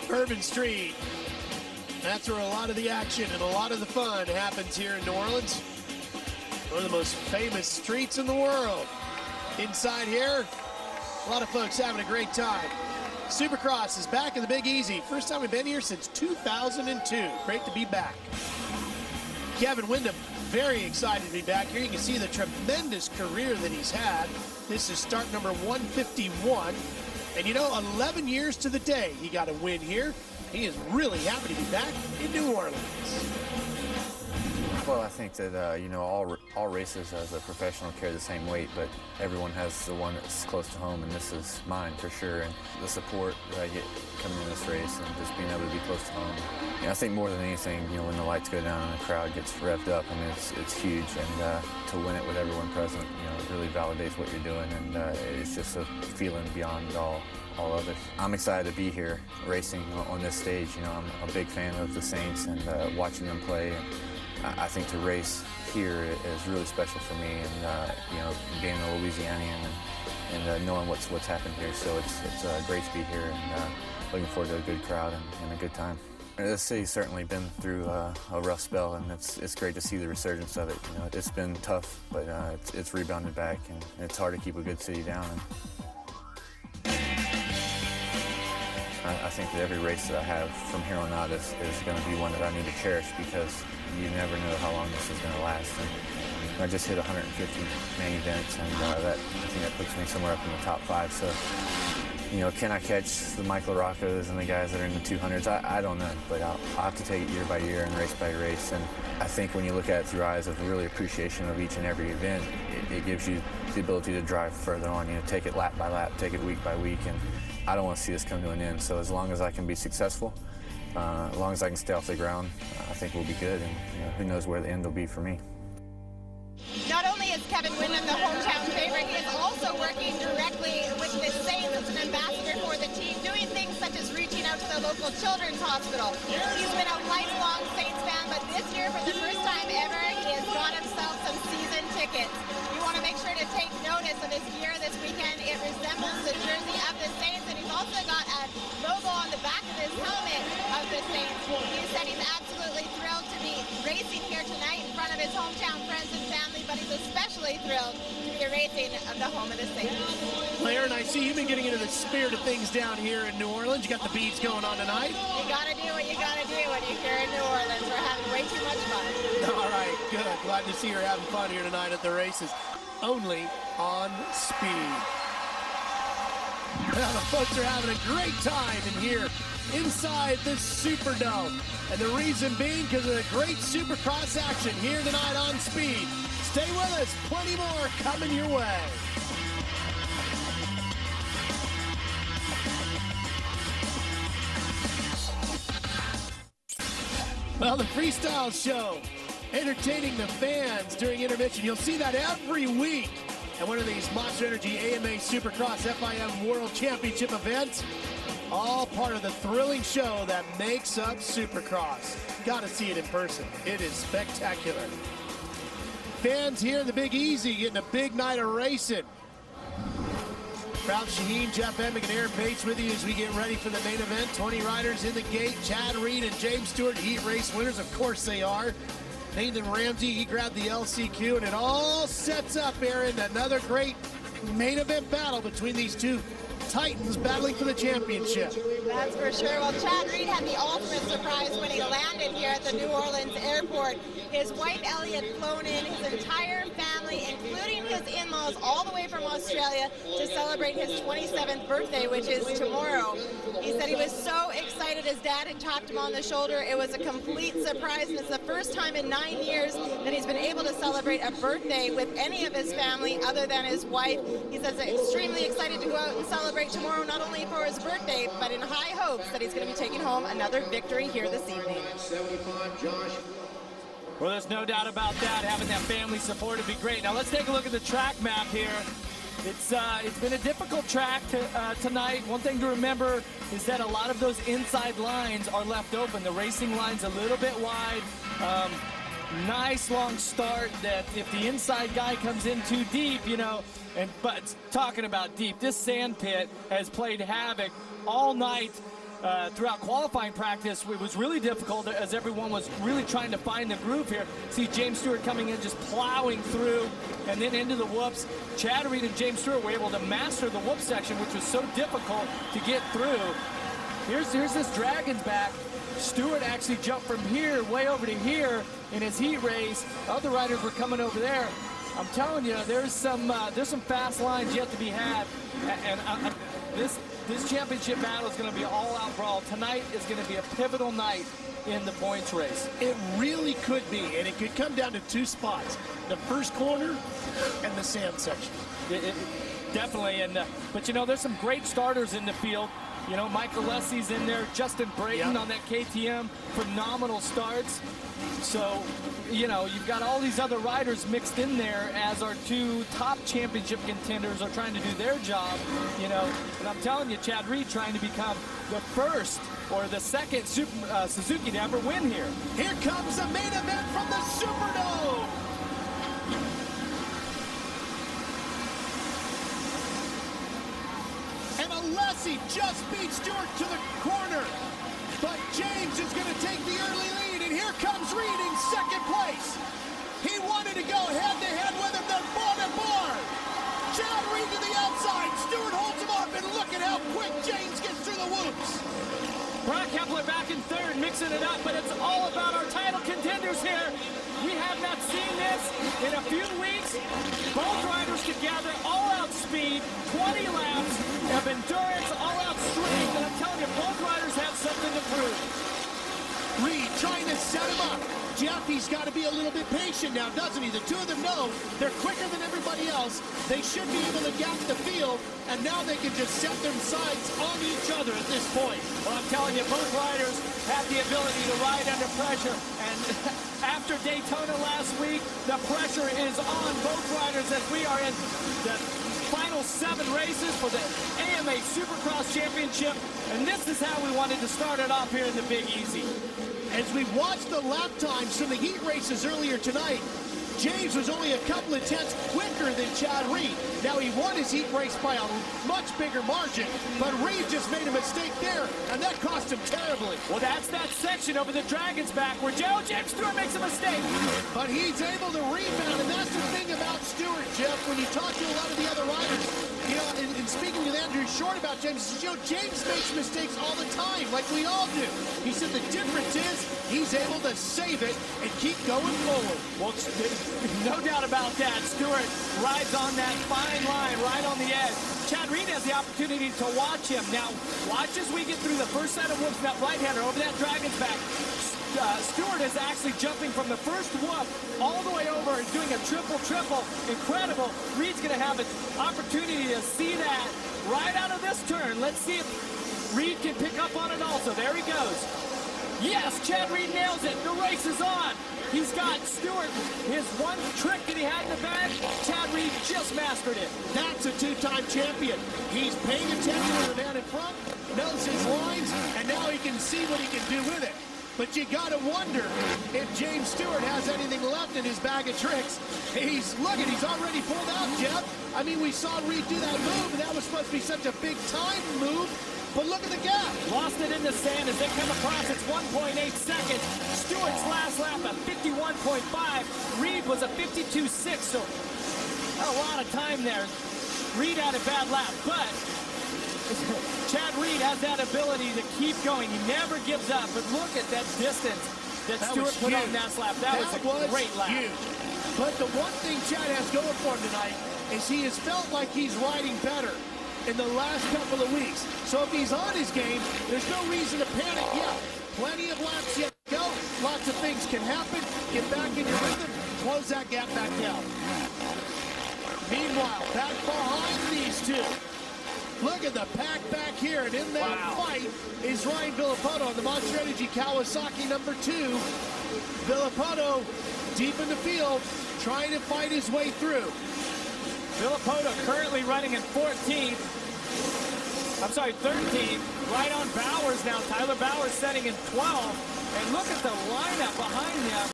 Bourbon Street. That's where a lot of the action and a lot of the fun happens here in New Orleans. One of the most famous streets in the world. Inside here, a lot of folks having a great time. Supercross is back in the Big Easy. First time we've been here since 2002. Great to be back. Kevin Windham, very excited to be back here. You can see the tremendous career that he's had. This is start number 151. And you know, 11 years to the day he got a win here. He is really happy to be back in New Orleans. Well, I think that, you know, all races as a professional carry the same weight, but everyone has the one that's close to home, and this is mine for sure. And the support that I get coming in this race and just being able to be close to home. You know, I think more than anything, you know, when the lights go down and the crowd gets revved up, I mean, it's huge. And to win it with everyone present, you know, it really validates what you're doing, and it's just a feeling beyond all others. I'm excited to be here racing on this stage. You know, I'm a big fan of the Saints and watching them play. And I think to race here is really special for me, and you know, being a Louisianian and knowing what's happened here. So it's great to be here, and looking forward to a good crowd and a good time. This city's certainly been through a rough spell, and it's great to see the resurgence of it. You know, it's been tough, but it's rebounded back, and it's hard to keep a good city down. I think that every race that I have from here on out is going to be one that I need to cherish, because you never know how long this is going to last. And I just hit 150 main events, and I think that puts me somewhere up in the top 5. So, you know, can I catch the Michael Roccos and the guys that are in the 200s? I don't know, but I'll have to take it year by year and race by race. And I think when you look at it through eyes of really appreciation of each and every event, it gives you the ability to drive further on. You know, take it lap by lap, take it week by week, and I don't want to see this come to an end. So as long as I can be successful, as long as I can stay off the ground, I think we'll be good. And you know, who knows where the end will be for me. Not only is Kevin Windham the hometown favorite, he is also working directly with the Saints as an ambassador for the team, doing things such as reaching out to the local children's hospital. He's been a lifelong Saints fan, but this year, for the first time ever, he has got himself some season tickets. You want to make sure to take notice of his gear this weekend. It resembles the jersey of the Saints, and he's also got a logo on the back of his helmet of the Saints. He said he's absolutely thrilled to be racing here tonight in front of his hometown friends and family, but he's especially thrilled to be racing of the home of the Saints. Well, Aaron, I see you've been getting into the spirit of things down here in New Orleans. You got the beats going on tonight. You gotta do what you gotta do when you're here in New Orleans. We're having way too much fun. All right, good. Glad to see you're having fun here tonight at the races. Only on speed. Well, the folks are having a great time in here inside the Superdome. And the reason being because of the great Supercross action here tonight on Speed. Stay with us. Plenty more coming your way. Well, the Freestyle Show, entertaining the fans during intermission. You'll see that every week at one of these Monster Energy AMA Supercross FIM World Championship events. All part of the thrilling show that makes up Supercross. Gotta see it in person. It is spectacular. Fans here in the Big Easy getting a big night of racing. Ralph Shaheen, Jeff Emmick, and Aaron Bates with you as we get ready for the main event. 20 riders in the gate. Chad Reed and James Stewart, heat race winners. Of course they are. Nathan Ramsey, he grabbed the LCQ, and it all sets up, Aaron, another great main event battle between these two Titans battling for the championship. That's for sure. Well, Chad Reed had the ultimate surprise when he landed here at the New Orleans airport. His wife Ellie had flown in, his entire family, including his in-laws, all the way from Australia to celebrate his 27th birthday, which is tomorrow. He said he was so excited. His dad had tapped him on the shoulder. It was a complete surprise, and it's the first time in 9 years that he's been able to celebrate a birthday with any of his family other than his wife. He says he's extremely excited to go out and celebrate tomorrow, not only for his birthday, but in high hopes that he's going to be taking home another victory here this evening. Well, there's no doubt about that. Having that family support would be great. Now let's take a look at the track map here. It's been a difficult track tonight. One thing to remember is that a lot of those inside lines are left open. The racing line's a little bit wide. Nice long start that if the inside guy comes in too deep, you know, but talking about deep, this sand pit has played havoc all night throughout qualifying practice, it was really difficult as everyone was really trying to find the groove here. See James Stewart coming in, just plowing through, and then into the whoops. Chad Reed and James Stewart were able to master the whoop section, which was so difficult to get through. Here's this Dragon's back. Stewart actually jumped from here way over to here in his heat race. Other riders were coming over there. I'm telling you, there's some fast lines yet to be had, and this championship battle is going to be all-out brawl. Tonight is going to be a pivotal night in the points race. It really could be, and it could come down to two spots: the first corner and the sand section. Definitely, but you know, there's some great starters in the field. You know, Michael Lessie's in there, Justin Brayton on that KTM, phenomenal starts. So, you know, you've got all these other riders mixed in there as our two top championship contenders are trying to do their job, you know. And I'm telling you, Chad Reed trying to become the first or the second Suzuki to ever win here. Here comes the main event from the Superdome. And Alessi just beat Stewart to the corner. But James is going to take the early lead, and here comes Reed in second place. He wanted to go head-to-head with him, then bar-to-bar. Chad Reed to the outside. Stewart holds him up, and look at how quick James gets through the whoops. Brock Kepler back in third, mixing it up, but it's all about our title contenders here. We have not seen this in a few weeks. Both riders together, all-out speed, 20 laps of endurance, all-out strength, and I'm telling you, both riders have something to prove. Reed trying to set him up. Jeff, he's got to be a little bit patient now, doesn't he? The two of them know they're quicker than everybody else. They should be able to gap the field, and now they can just set their sights on each other at this point. Well, I'm telling you, both riders have the ability to ride under pressure, and after Daytona last week, the pressure is on both riders as we are in the final 7 races for the AMA Supercross Championship, and this is how we wanted to start it off here in the Big Easy. As we watched the lap times from the heat races earlier tonight, James was only a couple of tenths quicker than Chad Reed. Now, he won his heat race by a much bigger margin, but Reed just made a mistake there, and that cost him terribly. Well, that's that section over the Dragon's back where James Stewart makes a mistake. But he's able to rebound, and that's the thing about Stewart, Jeff, when you talk to a lot of the other riders. You know, and speaking with Andrew Short about James, he says, you know, James makes mistakes all the time, like we all do. He said the difference is he's able to save it and keep going forward. Well, no doubt about that. Stewart rides on that fine line, right on the edge. Chad Reed has the opportunity to watch him. Now, watch as we get through the first set of whoops, that right-hander over that Dragon's back. Stewart is actually jumping from the first whoop all the way over and doing a triple-triple. Incredible. Reed's going to have an opportunity to see that right out of this turn. Let's see if Reed can pick up on it also. There he goes. Yes, Chad Reed nails it. The race is on. He's got Stewart, his one trick that he had in the bag. Chad Reed just mastered it. That's a 2-time champion. He's paying attention to the man in front, knows his lines, and now he can see what he can do with it. But you gotta wonder if James Stewart has anything left in his bag of tricks. He's already pulled out, Jeff. I mean, we saw Reed do that move, and that was supposed to be such a big time move. But look at the gap. Lost it in the sand as they come across. It's 1.8 seconds. Stewart's last lap at 51.5. Reed was a 52.6, so a lot of time there. Reed had a bad lap, but Chad Reed has that ability to keep going. He never gives up, but look at that distance that Stewart put on that lap. That was a great lap. Huge. But the one thing Chad has going for him tonight is he has felt like he's riding better in the last couple of weeks. So if he's on his game, there's no reason to panic yet. Plenty of laps yet to go. Lots of things can happen. Get back in your rhythm. Close that gap back down. Meanwhile, back behind these two. Look at the pack back here, and in that fight is Ryan Villapoto on the Monster Energy Kawasaki number 2. Villapoto deep in the field, trying to fight his way through. Villapoto currently running in 13th. 13th. Right on Bowers now. Tyler Bowers setting in 12th. And look at the lineup behind him.